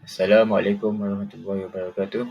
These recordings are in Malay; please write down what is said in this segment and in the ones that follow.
Assalamualaikum warahmatullahi wabarakatuh.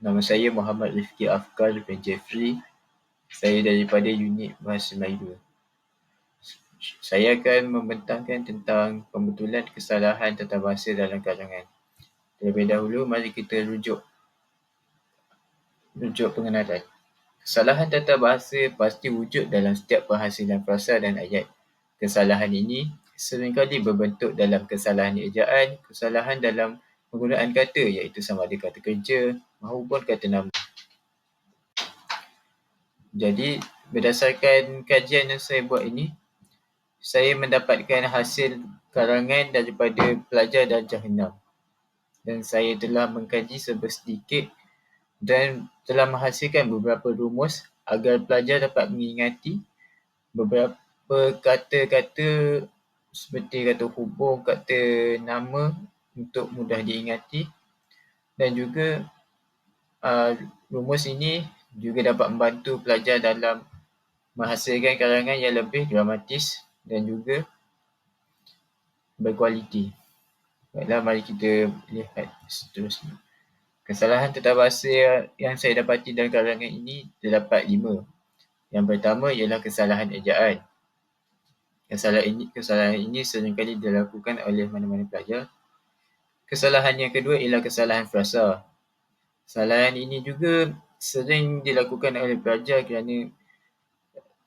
Nama saya Muhammad Rifki Afkar bin Jeffrey. Saya daripada unit Bahasa Melayu 2. Saya akan membentangkan tentang pembetulan kesalahan tata bahasa dalam karangan. Terlebih dahulu, mari kita rujuk pengenalan. Kesalahan tata bahasa pasti wujud dalam setiap perhasilan frasa dan ayat. Kesalahan ini seringkali berbentuk dalam kesalahan ejaan, kesalahan dalam penggunaan kata iaitu sama ada kata kerja maupun kata nama. Jadi, berdasarkan kajian yang saya buat ini, saya mendapatkan hasil karangan daripada pelajar darjah 6. Dan saya telah mengkaji sedikit dan telah menghasilkan beberapa rumus agar pelajar dapat mengingati beberapa kata-kata seperti kata hubung, kata nama untuk mudah diingati. Dan juga rumus ini juga dapat membantu pelajar dalam menghasilkan karangan yang lebih dramatis dan juga berkualiti. Baiklah, mari kita lihat seterusnya. Kesalahan tata bahasa yang saya dapati dalam karangan ini terdapat 5. Yang pertama ialah kesalahan ejaan. Kesalahan ini seringkali dilakukan oleh mana-mana pelajar. Kesalahan yang kedua ialah kesalahan frasa. Kesalahan ini juga sering dilakukan oleh pelajar kerana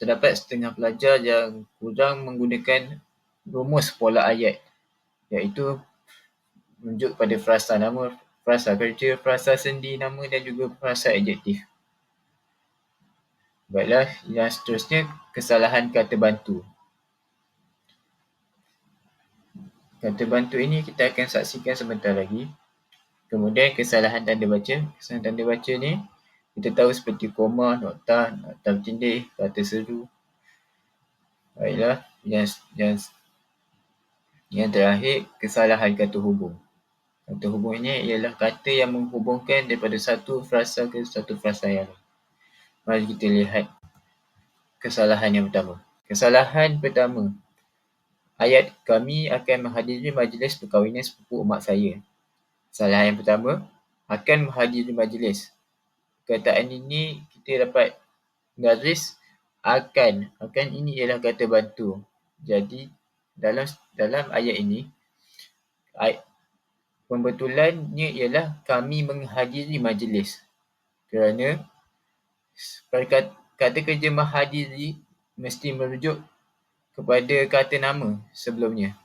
terdapat setengah pelajar yang kurang menggunakan rumus pola ayat, iaitu menunjuk pada frasa nama, frasa kerja, frasa sendi nama dan juga frasa adjektif. Baiklah, yang seterusnya kesalahan kata bantu. Kata bantu ini kita akan saksikan sebentar lagi. Kemudian kesalahan tanda baca. Kesalahan tanda baca ni kita tahu seperti koma, nokta bertindih, kata seru. Baiklah, yang terakhir kesalahan kata hubung. Kata hubung ini ialah kata yang menghubungkan daripada satu frasa ke satu frasa yang lain. Mari kita lihat kesalahan yang pertama. Kesalahan pertama, ayat kami akan menghadiri majlis perkahwinan sepupu emak saya. Kesalahan yang pertama, akan menghadiri majlis. Perkataan ini kita dapat garis akan. Akan ini ialah kata bantu. Jadi dalam ayat ini, pembetulannya ialah kami menghadiri majlis. Kerana kata kerja menghadiri mesti merujuk kepada kata nama sebelumnya.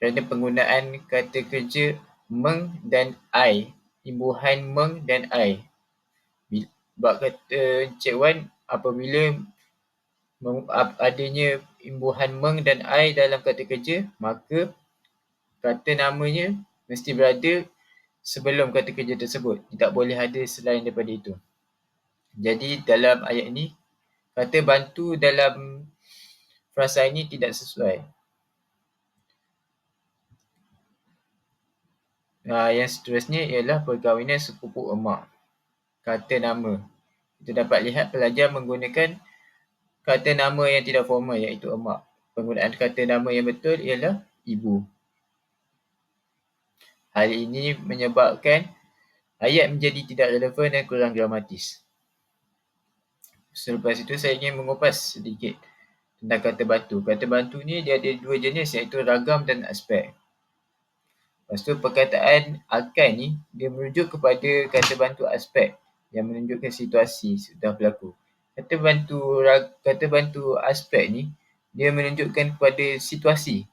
Kerana penggunaan kata kerja meng dan ai, imbuhan meng dan ai. Bab kata Encik Wan, apabila adanya imbuhan meng dan ai dalam kata kerja, maka kata namanya mesti berada sebelum kata kerja tersebut. Tidak boleh ada selain daripada itu. Jadi dalam ayat ini, kata bantu dalam frasa ini tidak sesuai. Yang seterusnya ialah perkahwinan sepupu emak. Kata nama. Kita dapat lihat pelajar menggunakan kata nama yang tidak formal iaitu emak. Penggunaan kata nama yang betul ialah ibu. Hal ini menyebabkan ayat menjadi tidak relevan dan kurang dramatis. Selepas itu saya ingin mengupas sedikit tentang kata bantu. Kata bantu ni dia ada 2 jenis iaitu ragam dan aspek. Lepas tu perkataan akan ni dia merujuk kepada kata bantu aspek yang menunjukkan situasi sudah berlaku. Kata bantu aspek ni dia menunjukkan kepada situasi,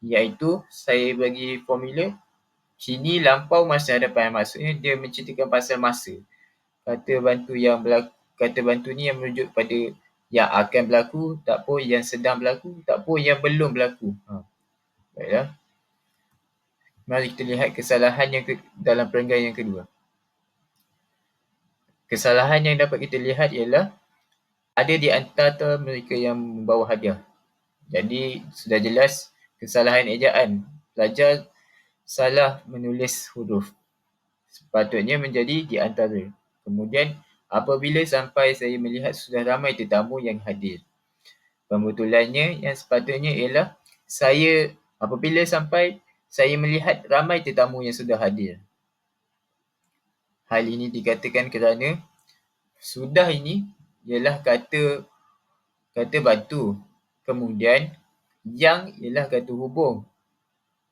iaitu saya bagi formula kini, lampau, masa hadapan. Maksudnya dia menceritakan pasal masa. Kata bantu ni yang merujuk pada yang akan berlaku, tak pun yang sedang berlaku, tak pun yang belum berlaku. Baiklah. Mari kita lihat kesalahan yang dalam perenggan yang kedua. Kesalahan yang dapat kita lihat ialah ada di antara mereka yang membawa hadiah. Jadi sudah jelas kesalahan ejaan. Pelajar salah menulis huruf. Sepatutnya menjadi di antara. Kemudian apabila sampai saya melihat sudah ramai tetamu yang hadir. Pembetulannya yang sepatutnya ialah apabila sampai saya melihat ramai tetamu yang sudah hadir. Hal ini dikatakan kerana sudah ini ialah kata bantu. Kemudian yang ialah kata hubung.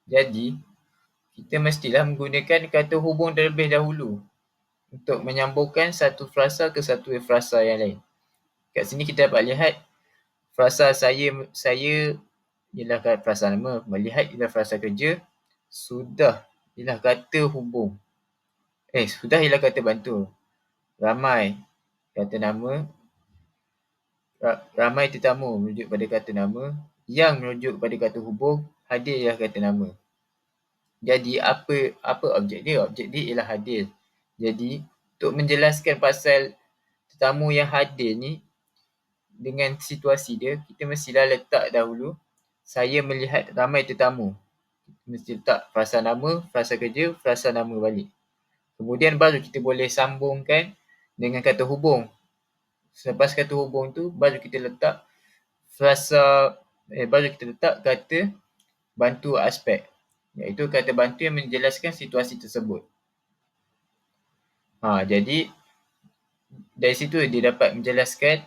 Jadi kita mestilah menggunakan kata hubung terlebih dahulu untuk menyambungkan satu frasa ke satu frasa yang lain. Kat sini kita dapat lihat frasa saya ialah frasa nama, melihat ialah frasa kerja, sudah ialah kata hubung. Sudah ialah kata bantu. Ramai kata nama, ramai tetamu merujuk pada kata nama, yang merujuk pada kata hubung, hadir ialah kata nama. Jadi apa objek dia? Objek dia ialah hadir. Jadi untuk menjelaskan pasal tetamu yang hadir ni dengan situasi dia, kita mestilah letak dahulu saya melihat ramai tetamu. Mesti letak frasa nama, frasa kerja, frasa nama balik. Kemudian baru kita boleh sambungkan dengan kata hubung. Selepas kata hubung tu baru kita letak kata bantu aspek, iaitu kata bantu yang menjelaskan situasi tersebut. Jadi dari situ dia dapat menjelaskan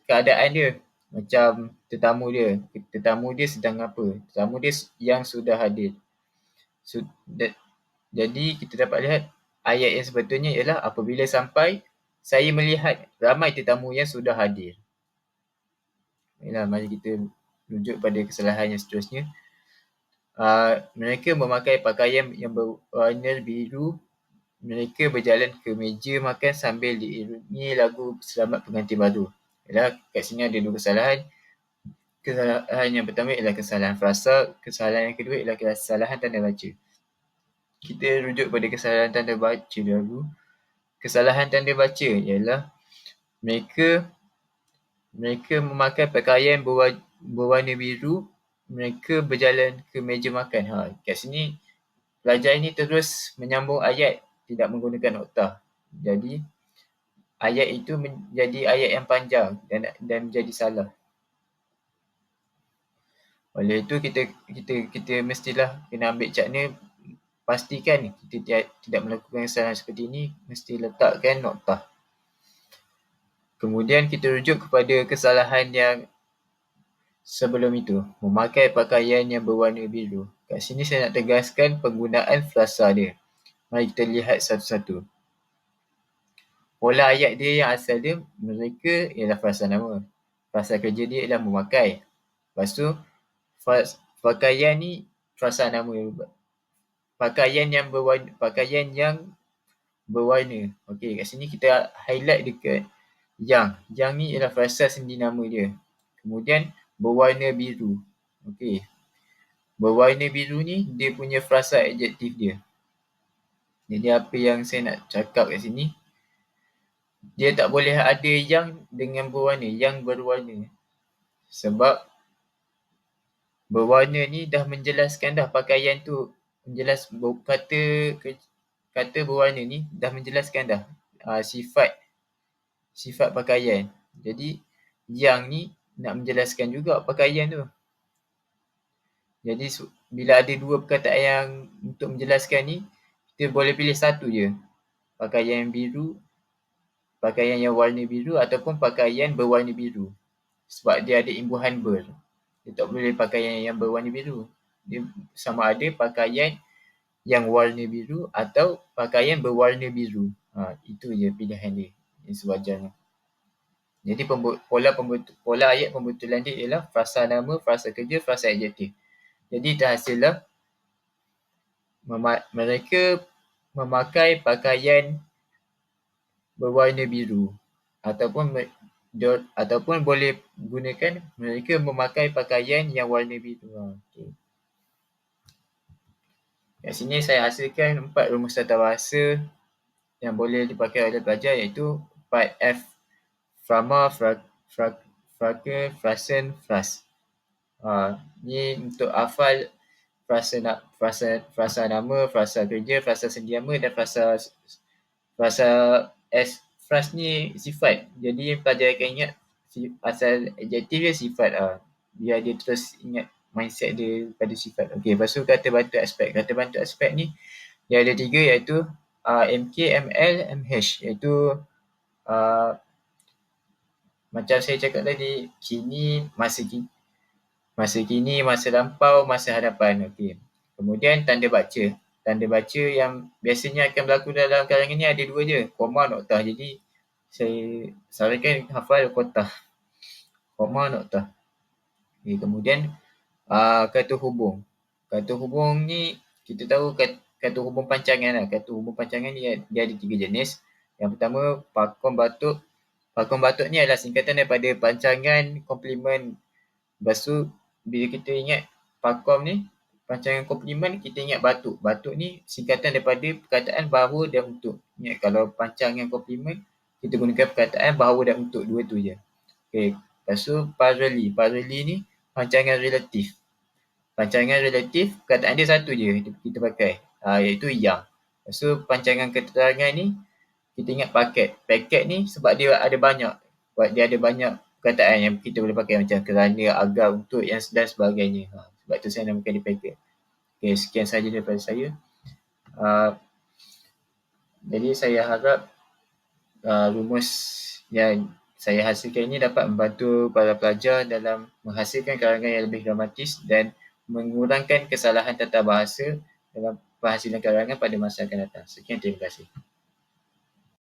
keadaan dia, macam tetamu dia sedang apa, tetamu dia yang sudah hadir. Jadi kita dapat lihat ayat yang sebetulnya ialah apabila sampai saya melihat ramai tetamu yang sudah hadir. Mari kita rujuk pada kesalahan yang seterusnya. Mereka memakai pakaian yang berwarna biru. Mereka berjalan ke meja makan sambil diiringi lagu Selamat Pengantin Baru. Kat sini ada dua kesalahan. Kesalahan yang pertama ialah kesalahan frasa. Kesalahan yang kedua ialah kesalahan tanda baca. Kita rujuk pada kesalahan tanda baca dahulu. Kesalahan tanda baca ialah mereka memakai pakaian berwarna biru. Mereka berjalan ke meja makan. Kat sini pelajar ini terus menyambung ayat, tidak menggunakan noktah. Jadi ayat itu menjadi ayat yang panjang dan menjadi salah. Oleh itu kita mestilah kena ambil cakna, pastikan kita tidak melakukan kesalahan seperti ini, mesti letakkan noktah. Kemudian kita rujuk kepada kesalahan yang sebelum itu, memakai pakaian yang berwarna biru. Kat sini saya nak tegaskan penggunaan frasa dia. Mari kita lihat satu-satu. Pola ayat dia yang asal dia, mereka ialah frasa nama. Frasa kerja dia ialah memakai. Lepas tu, pakaian ni frasa nama. Pakaian yang berwarna. Okey, kat sini kita highlight dekat yang. Yang ni ialah frasa sendi nama dia. Kemudian berwarna biru. Okey. Berwarna biru ni dia punya frasa adjektif dia. Jadi apa yang saya nak cakap kat sini, dia tak boleh ada yang dengan berwarna, yang berwarna. Sebab berwarna ni dah menjelaskan dah pakaian tu, kata berwarna ni dah menjelaskan dah sifat pakaian. Jadi yang ni nak menjelaskan juga pakaian tu. Jadi bila ada dua perkataan yang untuk menjelaskan ni, kita boleh pilih satu je. Pakaian biru, pakaian yang warna biru ataupun pakaian berwarna biru. Sebab dia ada imbuhan ber. Dia tak boleh pakaian yang berwarna biru. Dia sama ada pakaian yang warna biru atau pakaian berwarna biru. Itu je pilihan dia yang sewajarnya. Jadi pola ayat pembetulan dia ialah frasa nama, frasa kerja, frasa adjektif. Jadi terhasillah mereka memakai pakaian berwarna biru ataupun boleh gunakan mereka memakai pakaian yang warna biru. Okay. Kat sini saya hasilkan 4 rumus tata bahasa yang boleh dipakai oleh pelajar, iaitu 4F. Frama, frake, frasen, fras. Ni untuk hafal frasa nama, frasa kerja, frasa sendi nama dan frasa S. Fras ni sifat. Jadi pelajar akan ingat asal adjektif dia sifat. Biar dia terus ingat mindset dia pada sifat. Okey, lepas tu kata bantu aspek. Kata bantu aspek ni dia ada 3 iaitu MK, ML, MH, iaitu macam saya cakap tadi, masa kini, masa lampau, masa hadapan. Okey. Kemudian tanda baca. Tanda baca yang biasanya akan berlaku dalam karangan ni ada 2 je, koma, noktah. Jadi saya sarankan hafal koma, noktah. Okay, kemudian kata hubung. Kata hubung ni kita tahu kata hubung pancangan lah. Kata hubung pancangan ni dia ada 3 jenis. Yang pertama pakon batuk. Pakon batuk ni adalah singkatan daripada pancangan, komplement. Lepas tu bila kita ingat pakom ni, pancangan komplement, kita ingat batuk. Batuk ni singkatan daripada perkataan bahawa dan untuk. Ingat kalau pancangan komplement, kita gunakan perkataan bahawa dan untuk. Dua tu je. Okay. Lepas tu parallel. Parallel ni pancangan relatif. Pancangan relatif, perkataan dia satu je kita pakai. Iaitu yang. Lepas tu pancangan keterangan ni, kita ingat paket. Paket ni sebab dia ada banyak. Dia ada banyak perkataan yang kita boleh pakai macam kerana, agar, untuk dan sebagainya. Sebab tu saya namakan dia paket. Okay, sekian sahaja daripada saya. Jadi saya harap rumus yang saya hasilkan ini dapat membantu para pelajar dalam menghasilkan karangan yang lebih dramatis dan mengurangkan kesalahan tata bahasa dalam penghasilan karangan pada masa akan datang. Sekian, terima kasih.